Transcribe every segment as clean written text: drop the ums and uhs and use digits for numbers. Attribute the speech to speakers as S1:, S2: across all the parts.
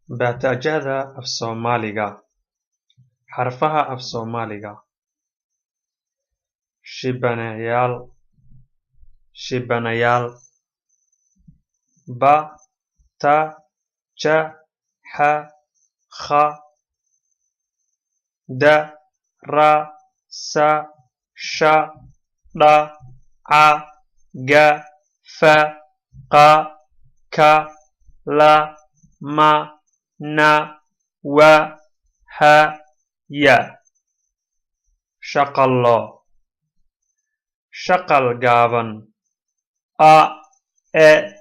S1: Baatajada af Soomaaliga. Xarfaha af Soomaaliga. Shibanayaal. Shibanayaal. Ba, ta, ja, xa, kha, da, ra, sa, sha, dha, ca, ga, fa, qa, ka, la, ma, na, wa, ha, ya. Shaqallo. Shaqal gaaban. A, e,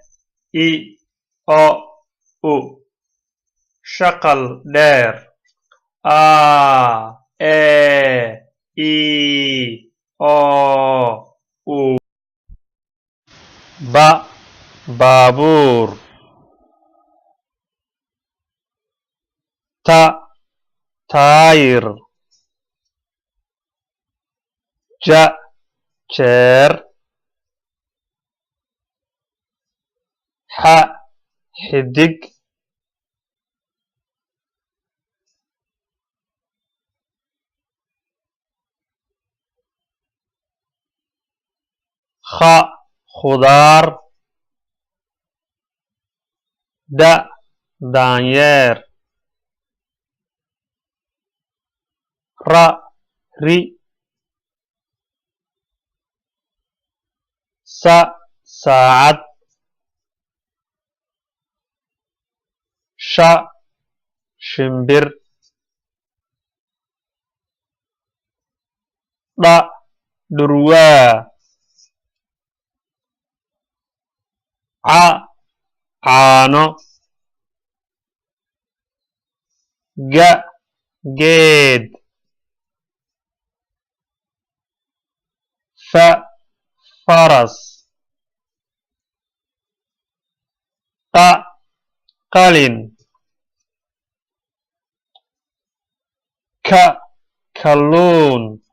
S1: I, o, u. Shaqal dheer. A, e, I, o, u. Ba, baabuur. Ta, taayir. Ja, jeer. Xa, xidig. Kha, khudaar. Da, daanyeer. Ra, ri. Sa, saacad. Sha, shimbir. Dha, dhurwaa. Ca, caano. Ga, geed. Fa, faras. Qa, qalin. Ka, kalluun.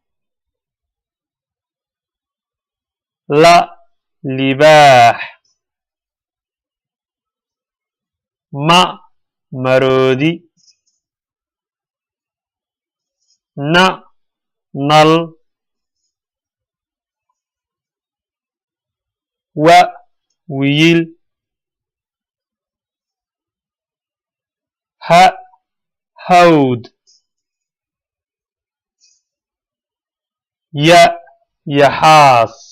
S1: La, libaax. Ma, maroodi. Na, nal. Wa, wiyil. Ha, hawd. Ya, yaxaas.